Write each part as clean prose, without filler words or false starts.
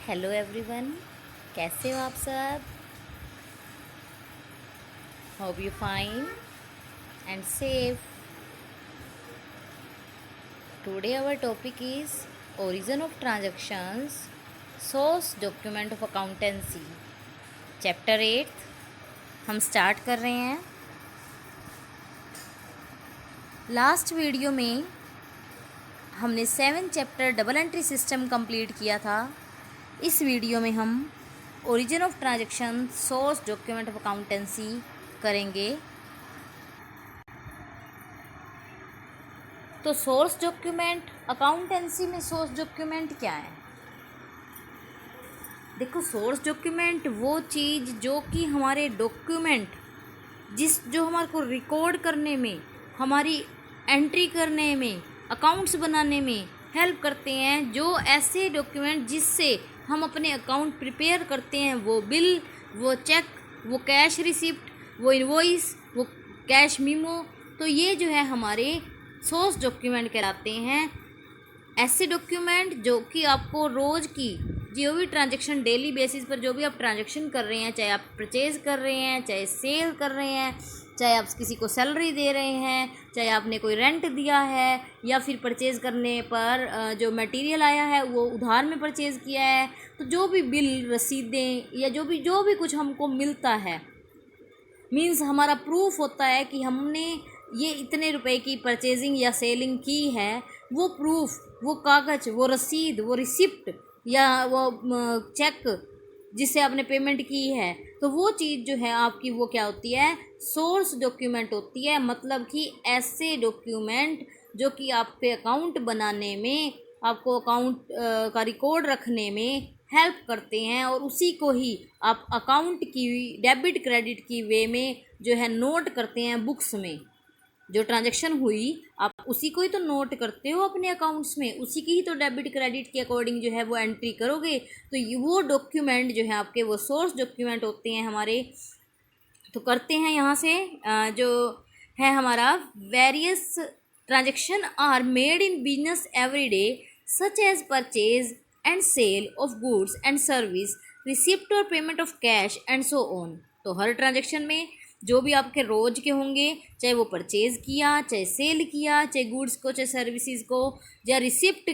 Hello everyone, कैसे हो आप सब? Hope you fine and safe. Today our topic is origin of transactions, source document of accountancy, chapter 8 हम start कर रहे हैं। लास्ट वीडियो में हमने 7 chapter double entry system complete किया था। इस वीडियो में हम origin of transaction, source document of accountancy करेंगे। तो सोर्स डॉक्यूमेंट, अकाउंटेंसी में सोर्स डॉक्यूमेंट क्या है? देखो, सोर्स डॉक्यूमेंट वो चीज़ जो कि हमारे डॉक्यूमेंट जो हमारे को रिकॉर्ड करने में, हमारी एंट्री करने में, अकाउंट्स बनाने में हेल्प करते हैं। जो ऐसे डॉक्यूमेंट जिससे हम अपने अकाउंट प्रिपेयर करते हैं, वो बिल, वो चेक, वो कैश रिसिप्ट, वो इनवॉइस, वो कैश मीमो, तो ये जो है हमारे सोर्स डॉक्यूमेंट कहलाते हैं। ऐसे डॉक्यूमेंट जो कि आपको रोज़ की जो भी ट्रांजैक्शन, डेली बेसिस पर जो भी आप ट्रांजैक्शन कर रहे हैं, चाहे आप परचेज़ कर रहे हैं, चाहे सेल कर रहे हैं, चाहे आप किसी को सैलरी दे रहे हैं, चाहे आपने कोई रेंट दिया है, या फिर परचेज़ करने पर जो मटेरियल आया है वो उधार में परचेज़ किया है, तो जो भी बिल, रसीदें या जो भी कुछ हमको मिलता है, मीन्स हमारा प्रूफ होता है कि हमने ये इतने रुपए की परचेजिंग या सेलिंग की है, वो प्रूफ, वो कागज़, वो रसीद, वो रिसिप्ट या वो चेक जिससे आपने पेमेंट की है, तो वो चीज़ जो है आपकी, वो क्या होती है? सोर्स डॉक्यूमेंट होती है। मतलब कि ऐसे डॉक्यूमेंट जो कि आपके अकाउंट बनाने में, आपको अकाउंट का रिकॉर्ड रखने में हेल्प करते हैं, और उसी को ही आप अकाउंट की डेबिट क्रेडिट की वे में जो है नोट करते हैं बुक्स में। जो ट्रांजैक्शन हुई आप उसी को ही तो नोट करते हो अपने अकाउंट्स में, उसी की ही तो डेबिट क्रेडिट के अकॉर्डिंग जो है वो एंट्री करोगे। तो वो डॉक्यूमेंट जो है आपके, वो सोर्स डॉक्यूमेंट होते हैं हमारे। तो करते हैं यहाँ से जो है हमारा, various transaction are made in business every day such as purchase and sale of goods and service, receipt और payment of cash and so on. तो हर ट्रांजैक्शन में जो भी आपके रोज के होंगे, चाहे वो परचेज़ किया, चाहे सेल किया, चाहे गुड्स को, चाहे सर्विसेज को, या रिसिप्ट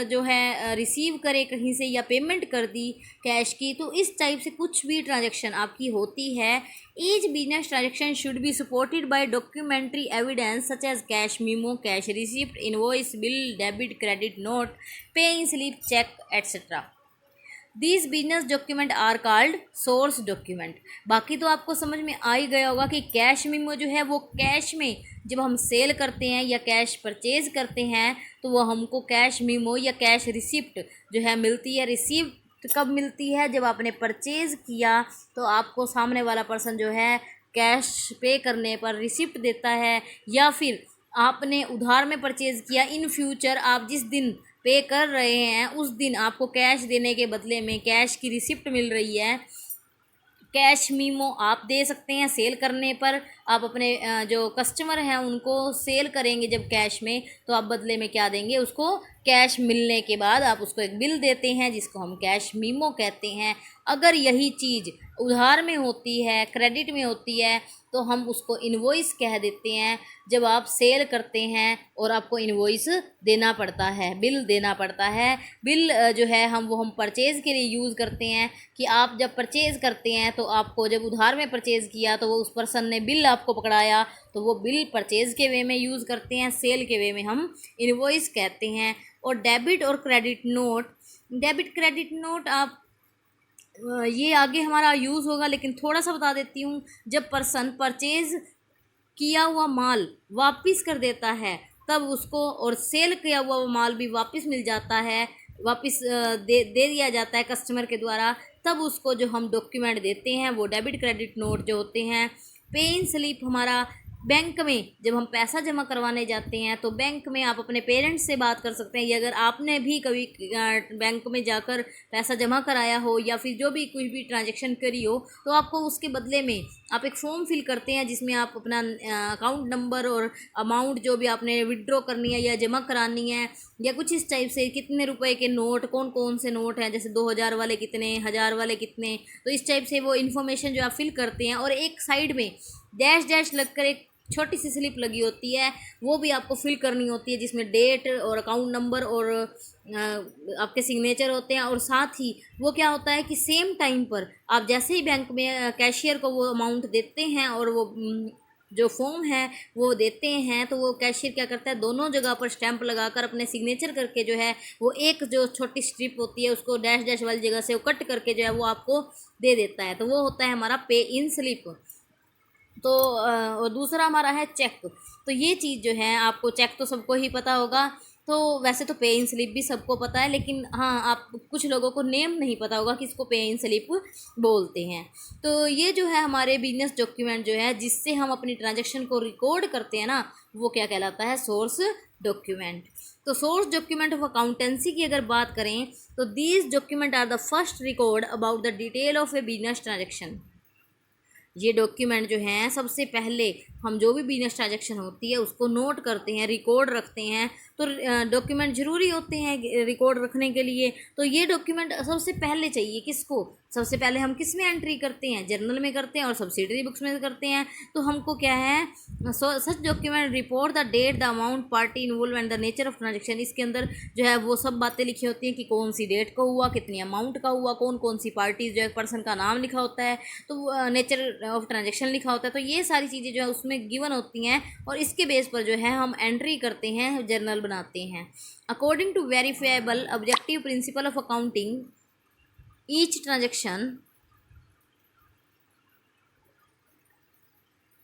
जो है रिसीव करे कहीं से, या पेमेंट कर दी कैश की, तो इस टाइप से कुछ भी ट्रांजैक्शन आपकी होती है। Each business transaction should be supported by documentary evidence such as cash memo, cash receipt, invoice, bill, debit credit note, pay in slip, cheque etcetera. These business document are called source document. बाकी तो आपको समझ में आ ही गया होगा कि cash memo जो है वो कैश में जब हम सेल करते हैं या कैश परचेज करते हैं, तो वो हमको कैश मीमो या कैश रिसिप्ट जो है मिलती है। रिसिप्ट कब मिलती है? जब आपने परचेज़ किया तो आपको सामने वाला पर्सन जो है कैश पे करने पर रिसिप्ट देता है, या फिर आपने उधार में परचेज़ किया, इन फ्यूचर आप जिस दिन पे कर रहे हैं उस दिन आपको कैश देने के बदले में कैश की रिसिप्ट मिल रही है। कैश मीमो आप दे सकते हैं सेल करने पर। आप अपने जो कस्टमर हैं उनको सेल करेंगे जब कैश में, तो आप बदले में क्या देंगे उसको? कैश मिलने के बाद आप उसको एक बिल देते हैं, जिसको हम कैश मीमो कहते हैं। अगर यही चीज़ उधार में होती है, क्रेडिट में होती है, तो हम उसको इनवॉइस कह देते हैं। जब आप सेल करते हैं और आपको इनवॉइस देना पड़ता है, बिल देना पड़ता है। बिल जो है हम परचेज़ के लिए यूज़ करते हैं, कि आप जब परचेज़ करते हैं तो आपको जब उधार में परचेज़ किया तो वो उस पर्सन ने बिल आपको पकड़ाया, तो वो बिल परचेज़ के वे में यूज़ करते हैं, सेल के वे में हम इनवॉइस कहते हैं। और डेबिट और credit note, debit credit note आप ये आगे हमारा यूज़ होगा, लेकिन थोड़ा सा बता देती हूँ। जब पर्सन परचेज़ किया हुआ माल वापस कर देता है तब उसको, और सेल किया हुआ माल भी वापस मिल जाता है, वापस दे दिया जाता है कस्टमर के द्वारा, तब उसको जो हम डॉक्यूमेंट देते हैं वो डेबिट क्रेडिट नोट जो होते हैं। पे इन स्लिप हमारा बैंक में जब हम पैसा जमा करवाने जाते हैं तो बैंक में आप अपने पेरेंट्स से बात कर सकते हैं, या अगर आपने भी कभी बैंक में जाकर पैसा जमा कराया हो या फिर जो भी कुछ भी ट्रांजैक्शन करी हो, तो आपको उसके बदले में आप एक फॉर्म फिल करते हैं जिसमें आप अपना अकाउंट नंबर और अमाउंट जो भी आपने विड्रॉ करनी है या जमा करानी है, या कुछ इस टाइप से कितने रुपए के नोट, कौन कौन से नोट हैं, जैसे 2000 वाले कितने, 1000 वाले कितने, तो इस टाइप से वो इन्फॉर्मेशन जो आप फिल करते हैं। और एक साइड में डैश डैश लगकर एक छोटी सी स्लिप लगी होती है, वो भी आपको फिल करनी होती है, जिसमें डेट और अकाउंट नंबर और आपके सिग्नेचर होते हैं। और साथ ही वो क्या होता है कि सेम टाइम पर आप जैसे ही बैंक में कैशियर को वो अमाउंट देते हैं और वो जो फॉर्म है वो देते हैं, तो वो कैशियर क्या करता है, दोनों जगह पर स्टैंप लगाकर अपने सिग्नेचर करके जो है वो एक जो छोटी स्ट्रिप होती है उसको डैश डैश वाली जगह से वो कट करके जो है वो आपको दे देता है। तो वो होता है हमारा पे इन स्लिप। तो और दूसरा हमारा है चेक। तो ये चीज़ जो है, आपको चेक तो सबको ही पता होगा, तो वैसे तो पे इन स्लिप भी सबको पता है, लेकिन हाँ आप कुछ लोगों को नेम नहीं पता होगा कि इसको पे इन स्लिप बोलते हैं। तो ये जो है हमारे बिजनेस डॉक्यूमेंट जो है जिससे हम अपनी ट्रांजैक्शन को रिकॉर्ड करते हैं ना, वो क्या कहलाता है, सोर्स डॉक्यूमेंट। तो सोर्स डॉक्यूमेंट ऑफ अकाउंटेंसी की अगर बात करें तो these document are the first record about the detail of a business transaction. ये डॉक्यूमेंट जो हैं सबसे पहले हम जो भी बिजनेस ट्रांजैक्शन होती है उसको नोट करते हैं, रिकॉर्ड रखते हैं। तो डॉक्यूमेंट ज़रूरी होते हैं रिकॉर्ड रखने के लिए। तो ये डॉक्यूमेंट सबसे पहले चाहिए किसको, सबसे पहले हम किस में एंट्री करते हैं, जर्नल में करते हैं और सब्सिडरी बुक्स में करते हैं। तो हमको क्या है, such document report the date, the amount, party involve and the nature of transaction. इसके अंदर जो है वो सब बातें लिखी होती हैं कि कौन सी डेट का हुआ, कितनी अमाउंट का हुआ, कौन कौन सी पार्टीज जो है पर्सन का नाम लिखा होता है, तो नेचर ऑफ ट्रांजेक्शन लिखा होता है। तो ये सारी चीज़ें जो है उसमें गिवन होती हैं और इसके बेस पर जो है हम एंट्री करते हैं, जर्नल बनाते हैं। According to verifiable objective principle of accounting each transaction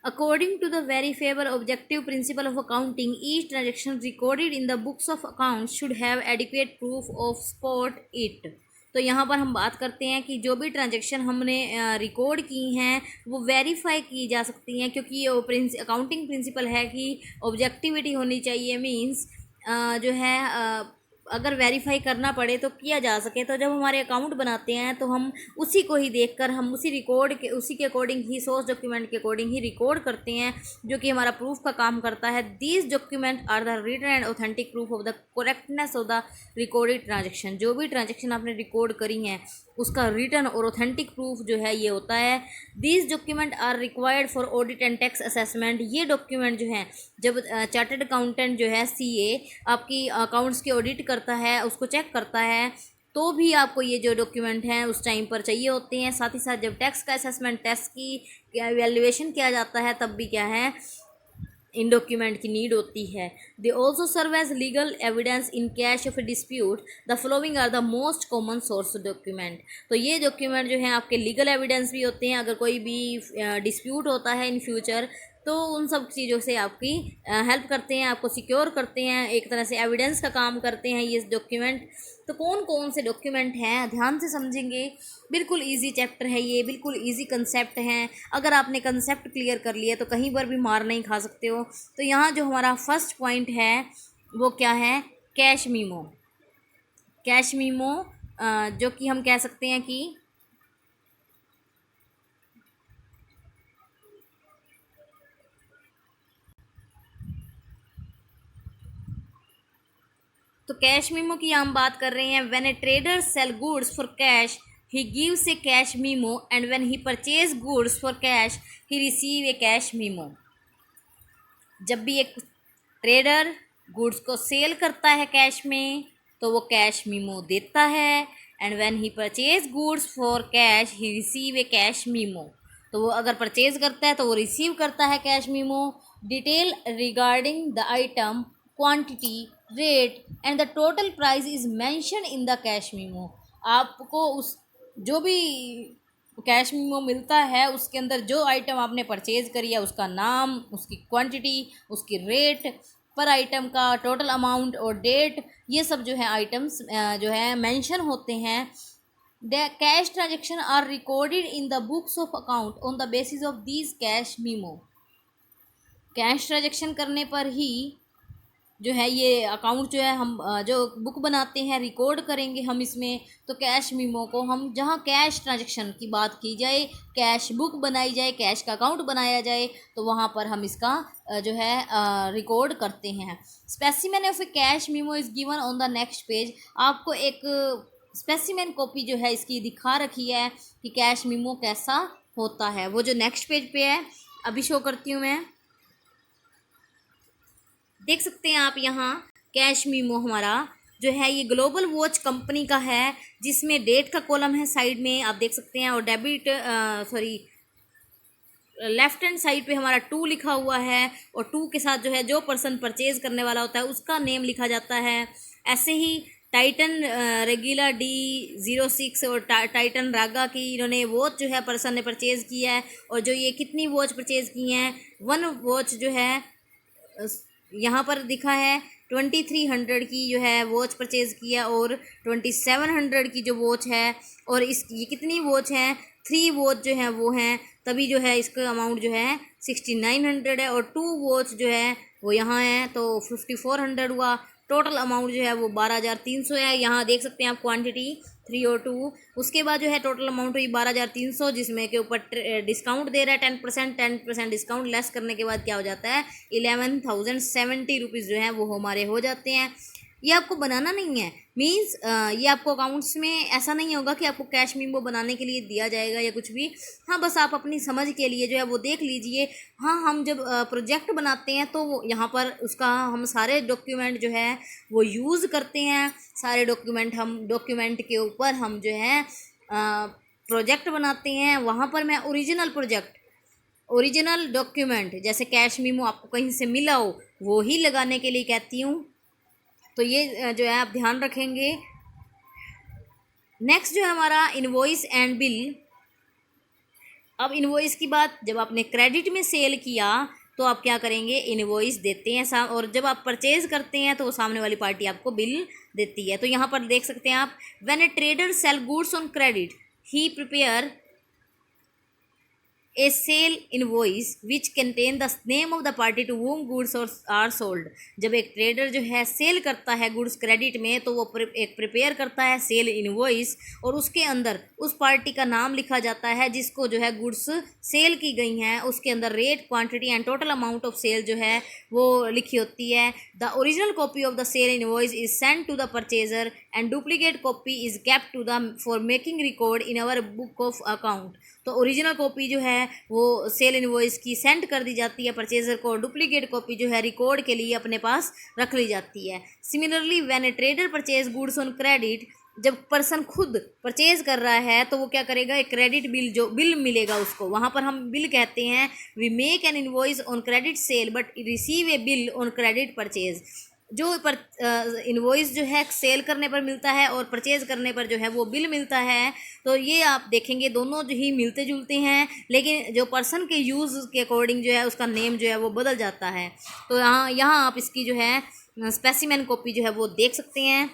According to the verifiable objective principle of accounting, each transaction recorded in the books of accounts should have adequate proof of support it। तो यहाँ पर हम बात करते हैं कि जो भी ट्रांजैक्शन हमने रिकॉर्ड की हैं वो वेरीफाई की जा सकती हैं, क्योंकि ये अकाउंटिंग प्रिंसिपल है कि ऑब्जेक्टिविटी होनी चाहिए। मींस जो है अगर वेरीफाई करना पड़े तो किया जा सके। तो जब हमारे अकाउंट बनाते हैं तो हम उसी को ही देखकर हम उसी रिकॉर्ड के उसी के अकॉर्डिंग ही सोर्स डॉक्यूमेंट के अकॉर्डिंग ही रिकॉर्ड करते हैं, जो कि हमारा प्रूफ का काम करता है। These document are the written and authentic proof of the correctness of the recorded transaction. जो भी ट्रांजेक्शन आपने रिकॉर्ड करी हैं उसका रिटर्न और ऑथेंटिक प्रूफ जो है ये होता है। These document are required for audit and tax assessment. ये डॉक्यूमेंट जो हैं जब चार्टर्ड अकाउंटेंट जो है सीए आपकी अकाउंट्स की ऑडिट करता है, उसको चेक करता है, तो भी आपको ये जो डॉक्यूमेंट हैं उस टाइम पर चाहिए होते हैं। साथ ही साथ जब टैक्स का असेसमेंट, टैक्स की वैल्यूएशन किया जाता है, तब भी क्या है, इन डॉक्यूमेंट की नीड होती है। They also serve as legal evidence in case of a dispute. The following are the most common source document. तो ये डॉक्यूमेंट जो है आपके लीगल एविडेंस भी होते हैं, अगर कोई भी डिस्प्यूट होता है इन फ्यूचर तो उन सब चीज़ों से आपकी हेल्प करते हैं, आपको सिक्योर करते हैं, एक तरह से एविडेंस का काम करते हैं ये डॉक्यूमेंट। तो कौन कौन से डॉक्यूमेंट हैं ध्यान से समझेंगे, बिल्कुल इजी चैप्टर है ये, बिल्कुल इजी कंसेप्ट हैं। अगर आपने कंसेप्ट क्लियर कर लिया तो कहीं पर भी मार नहीं खा सकते हो। तो यहाँ जो हमारा फर्स्ट पॉइंट है वो क्या है, कैश मीमो। कैश मीमो जो कि हम कह सकते हैं कि तो कैश मीमो की हम बात कर रहे हैं। When A trader sell goods for cash he gives A cash memo and when he purchase goods for cash he receive A cash memo. जब भी एक ट्रेडर गुड्स को सेल करता है कैश में तो वो कैश मीमो देता है, and when he purchase goods for cash he receive A cash memo. तो वो अगर परचेज करता है तो वो रिसीव करता है cash memo. Detail regarding the item, quantity, rate and the total price is mention in the cash memo. आपको उस जो भी कैश मीमो मिलता है उसके अंदर जो आइटम आपने परचेज करी है उसका नाम, उसकी क्वांटिटी, उसकी रेट, पर आइटम का टोटल अमाउंट और डेट, ये सब जो है आइटम्स जो है मेंशन होते हैं। The cash transaction are recorded in the books of account on the basis of these cash memo. Cash transaction करने पर ही जो है ये अकाउंट जो है हम जो बुक बनाते हैं रिकॉर्ड करेंगे हम इसमें। तो कैश मीमो को हम जहाँ कैश ट्रांजेक्शन की बात की जाए, कैश बुक बनाई जाए, कैश का अकाउंट बनाया जाए, तो वहाँ पर हम इसका जो है रिकॉर्ड करते हैं। Specimen of A cash memo is given on the next page. आपको एक स्पेसिमेन कॉपी जो है इसकी दिखा रखी है कि कैश मीमो कैसा होता है। वो जो नेक्स्ट पेज पे है अभी शो करती हूँ मैं, देख सकते हैं आप यहाँ कैश मीमो हमारा जो है ये ग्लोबल वॉच कंपनी का है, जिसमें डेट का कॉलम है साइड में आप देख सकते हैं, और डेबिट लेफ्ट हैंड साइड पे हमारा 2 लिखा हुआ है, और 2 के साथ जो है जो पर्सन परचेज करने वाला होता है उसका नेम लिखा जाता है। ऐसे ही टाइटन रेगिला D06 और टाइटन रागा की इन्होंने वॉच जो है पर्सन ने परचेज़ की है, और जो ये कितनी वॉच परचेज़ की हैं, 1 वॉच जो है यहाँ पर दिखा है 2300 की जो है वॉच परचेज़ किया, और 2700 की जो वॉच है, और ये कितनी वॉच हैं, 3 वॉच जो हैं वो हैं, तभी जो है इसका अमाउंट जो है 6900 है, और 2 वॉच जो है वो यहाँ है तो 5400 हुआ। टोटल अमाउंट जो है वो 12300 है। यहाँ देख सकते हैं आप क्वांटिटी 3 और 2। उसके बाद जो है टोटल अमाउंट हुई 12300, जिसमें के ऊपर डिस्काउंट दे रहा है 10% डिस्काउंट लेस करने के बाद क्या हो जाता है 11,070 रुपीज़ जो है वो हमारे हो जाते हैं। ये आपको बनाना नहीं है, मीन्स ये आपको अकाउंट्स में ऐसा नहीं होगा कि आपको कैश मीमो बनाने के लिए दिया जाएगा या कुछ भी। हाँ, बस आप अपनी समझ के लिए जो है वो देख लीजिए। हाँ, हम जब प्रोजेक्ट बनाते हैं तो यहाँ पर उसका हम सारे डॉक्यूमेंट जो है वो यूज़ करते हैं। सारे डॉक्यूमेंट के ऊपर हम जो है प्रोजेक्ट बनाते हैं। वहाँ पर मैं ओरिजिनल डॉक्यूमेंट जैसे कैश मीमो आपको कहीं से मिला हो वो ही लगाने के लिए कहती हूँ। तो ये जो है आप ध्यान रखेंगे। नेक्स्ट जो है हमारा इनवॉइस एंड बिल। अब इनवॉइस की बात, जब आपने क्रेडिट में सेल किया तो आप क्या करेंगे, इनवॉइस देते हैं और जब आप परचेज करते हैं तो वो सामने वाली पार्टी आपको बिल देती है। तो यहाँ पर देख सकते हैं आप, when A trader sell goods on credit he prepare a sale invoice which contain the name of the party to whom goods are sold। जब एक ट्रेडर जो है सेल करता है गुड्स क्रेडिट में तो वो एक प्रिपेयर करता है सेल इनवॉइस, और उसके अंदर उस पार्टी का नाम लिखा जाता है जिसको जो है गुड्स सेल की गई हैं, उसके अंदर rate, quantity and total amount of sale जो है वो लिखी होती है। The original copy of the sale invoice is send to the purchaser and duplicate copy is kept to the for making record in our book of account. तो original copy जो है वो सेल इनवॉइस की send कर दी जाती है purchaser को, duplicate copy जो है रिकॉर्ड के लिए अपने पास रख ली जाती है। Similarly when A trader purchase goods on credit, जब पर्सन खुद परचेज कर रहा है तो वो क्या करेगा, एक क्रेडिट बिल जो बिल मिलेगा उसको, वहाँ पर हम बिल कहते हैं। We make an invoice on credit sale but receive a bill on credit purchase. जो इनवॉइस जो है सेल करने पर मिलता है और परचेज करने पर जो है वो बिल मिलता है। तो ये आप देखेंगे दोनों जो ही मिलते जुलते हैं, लेकिन जो पर्सन के यूज़ के अकॉर्डिंग जो है उसका नेम जो है वो बदल जाता है। तो यहाँ आप इसकी जो है स्पेसिमेन कॉपी जो है वो देख सकते हैं।